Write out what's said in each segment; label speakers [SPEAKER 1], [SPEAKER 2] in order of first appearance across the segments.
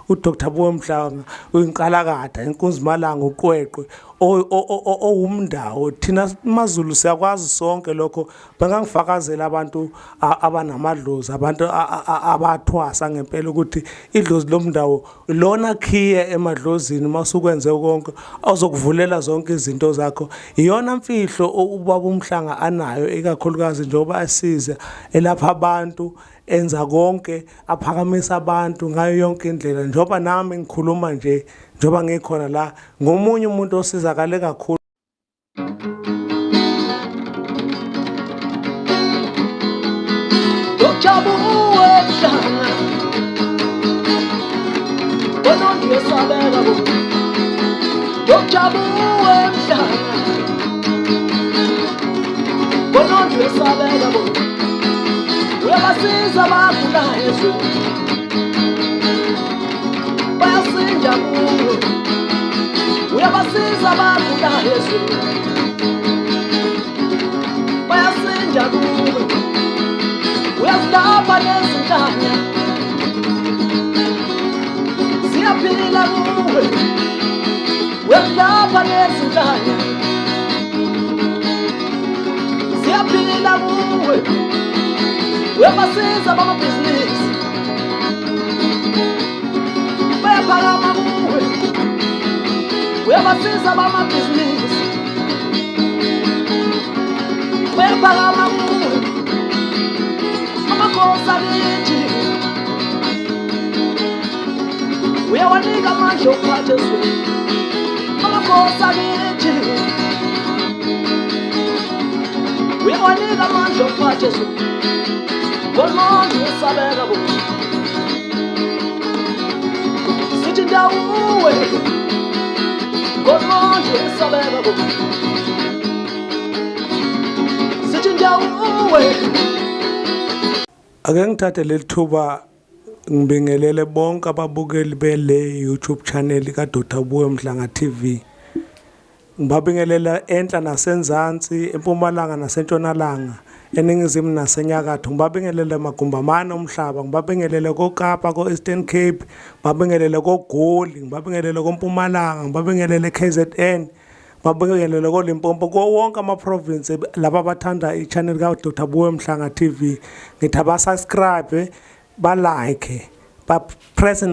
[SPEAKER 1] uDr Buwe Mhlanga uyinkalakada inkunzi malanga uqweqwe owumndawo thina maZulu siyakwazi sonke lokho bengangifakazela abantu abanamadlozi abantu abathwasa ngempela ukuthi idlozi lomndawo lona khiye emadlozini masukwenze konke ozokuvulela zonke izinto zakho iyona mfihlo ubaba uMhlanga anayo ikakhulukazi njengoba asiza elapha abantu enza konke aphakamisa abantu ngayo yonke indlela njengoba nami ngikhuluma nje njengoba ngikhona la ngomunye umuntu osizakale kakhulu
[SPEAKER 2] Buwe Mhlanga Madondo yesabeka bo Buwe Mhlanga Madondo yesabeka bo uyabasiza abagula Yesu bayasinda kuwe uyabasiza abagula Yesu bayasinda kuwe uyazilapha nezinhlanya siyaphila kuwe uyazilapha nezinhlanya siyaphila kuwe uyabasiza bamabhizinisi bayaphakama kuwe uyabasiza bamabhizinisi bayaphakama kuwe amakhosi akithi uyawanika amandla okuphatha ezweni amakhosi akithi uyawanika amandla okuphatha ezweni Madondo yesabeka bo sithi ndawuwe Madondo yesabeka bo sithi ndawuwe
[SPEAKER 1] ake ngithathe lelithuba ngibingelele bonke ababukeli bele YouTube channel ka Dr Buwe Mhlanga TV ngibabingelela enhla nasenzansi empumalanga nasentshonalanga eningizimu nasenyakatho ngibabingelele emagumbamane omhlaba ngibabingelele koKapa ko-Eastern Cape ngibabingelele koGoli ngibabingelele kompumalanga ngibabingelele KZN ngibabingelele koLimpopo wonke ama-province laba abathanda i-channel ka Dr Buwe Mhlanga TV ngithi abasubscribe balike ba-press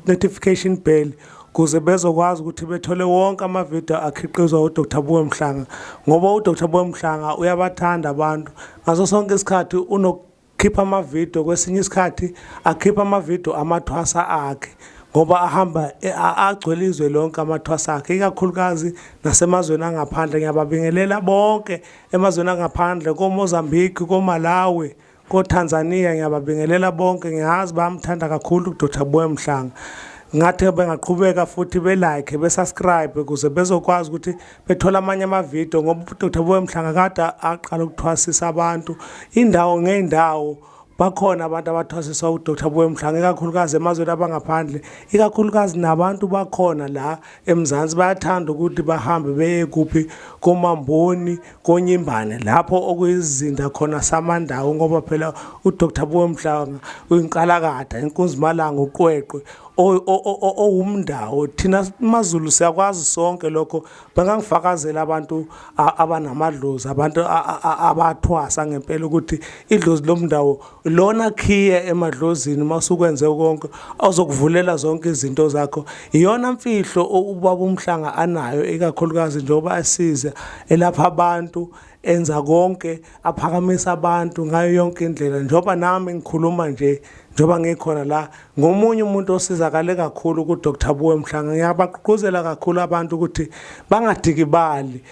[SPEAKER 1] notification bell kuze bezokwazi ukuthi bethole wonke ama-video akhiqizwa uDr Buwe Mhlanga ngoba uDr Buwe Mhlanga uyabathanda abantu ngaso sonke isikhathi unokukhipha ama-video kwesinye isikhathi akhipha ama-video amathwasa akhe ngoba ahamba agcwele izwe lonke amathwasa akhe ikakhulukazi nasemazweni angaphandle ngiyababingelela bonke emazweni angaphandle koMozambique koMalawi koTanzania ngiyababingelela bonke ngiyazi bamthanda kakhulu uDr Buwe Mhlanga ngathi bengaqhubeka futhi belike besubscribe ukuze bezokwazi ukuthi bethola amanye amavideo ngoba uDr Buwe Mhlanga kade aqala ukuthwasisa abantu indawo ngeendawo bakhona abantu abathwasiswa uDr Buwe Mhlanga ikakhulukazi emazweni abangaphandle ikakhulukazi nabantu bakhona la eMzansi bayathanda ukuthi bahambe beye kuphi koMamboni koNyimbane lapho okuyizinda khona samandawo ngoba phela uDr Buwe Mhlanga uyinkalakada inkunzi malanga uqweqwe owumndawo thina maZulu siyakwazi sonke lokho bengangifakazela abantu abanamadlozi abantu abathwasa ngempela ukuthi idlozi lomndawo lona khiye emadlozini masukwenze konke ozokuvulela zonke izinto zakho iyona mfihlo ubaba uMhlanga anayo ikakhulukazi njengoba asiza elapha abantu enza konke aphakamisa abantu ngayo yonke indlela njengoba nami ngikhuluma nje njengoba ngikhona la ngomunye umuntu osizakale kakhulu kuDr Buwe Mhlanga ngiyabaqhuzela kakhulu abantu ukuthi bangadikibali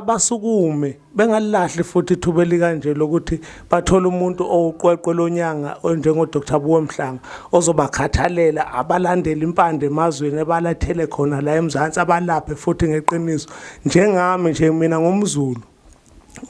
[SPEAKER 1] basukume bengalahli futhi ithubeli kanje lokuthi bathola umuntu owuqweqwe lonyanga onjengo Dr Buwe Mhlanga ozobakhathalela abalandela impande emazweni ebalathele khona la eMzansi abalaphe futhi ngeqiniso njengami nje mina ngomZulu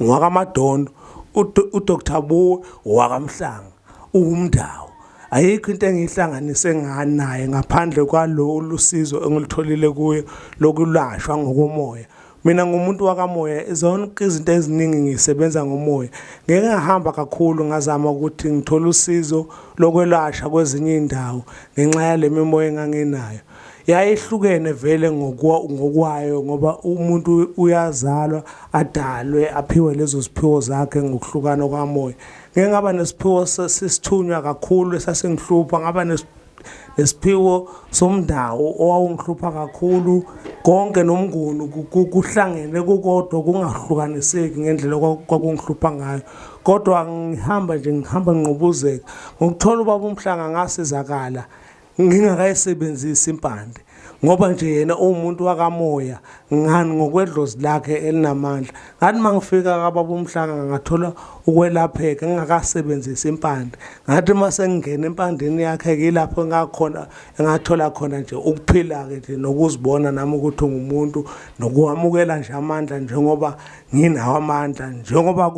[SPEAKER 1] ngwaka Madondo uDr Buwe wakamhlanga umndawo ayikho into engihlanganise nganaye ngaphandle kwalo lusizo engilitholile kuye lokulashwa ngokomoya mina ngumuntu wakamoya zonke izinto eziningi ngisebenza ngomoya ngeke ngahamba kakhulu ngazama ukuthi ngithole usizo lokwelashwa kwezinye indawo ngenxa yale mimoya engangenayo yayihlukene vele ngokwayo ngoba umuntu uyazalwa adalwe aphiwe lezo siphiwo zakhe ngokuhlukana kwamoya ngeke ngaba nesiphiwo sesithunywa kakhulu esasengihlupha ngaba nesiphiwo somndawo owawungihlupha kakhulu konke nomnguni kuhlangene kukodwa kungahlukaniseki ngendlela kwakungihlupha ngayo kodwa ngihamba nginqubuzeka ngokuthola ubaba uMhlanga ngasizakala ngingakayisebenzisi impande ngoba nje yena umuntu wakamoya ngani ngokwedlozi lakhe elinamandla ngathi mangifika kababa uMhlanga ngathola ukwelapheka ngingakasebenzisi impande ngathi mase ngingena empandeni yakhe kilapho ngathola khona nje ukuphila ke nje nokuzibona nami ukuthi ngumuntu nokuhamukela nje amandla njengoba nginawo amandla njengoba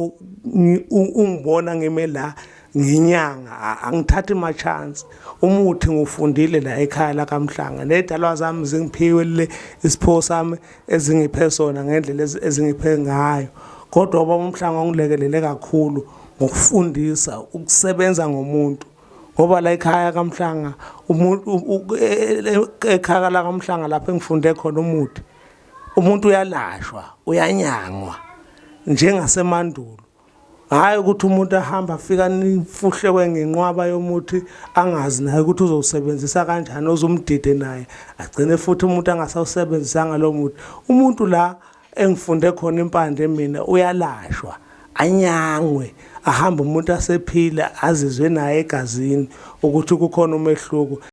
[SPEAKER 1] ungibona ngime la nginyanga angithathi ma chance umuthi ngufundile la ekhaya la kaMhlanga nedalwa zami zingiphiwe isipho sami ezingiphe sona ngendlela ezingiphe ngayo kodwa ubaba uMhlanga ungilekelele kakhulu ngokufundisa ukusebenza ngomuntu ngoba la ekhaya kaMhlanga umuntu ekhaya la kaMhlanga lapho engifunde khona umuntu uyalashwa uyanyangwa njengasemandulo hayi ukuthi umuntu ahamba afika nifuhle ngenqwaba yomuthi angazi naye ukuthi uzowusebenzisa kanjani ozumdide naye agcine futhi umuntu angasawusebenzisanga lo muthi umuntu la engifunde khona impande mina uyalashwa anyangwe ahamba umuntu asephila azizwe naye egazini ukuthi kukhona umehluko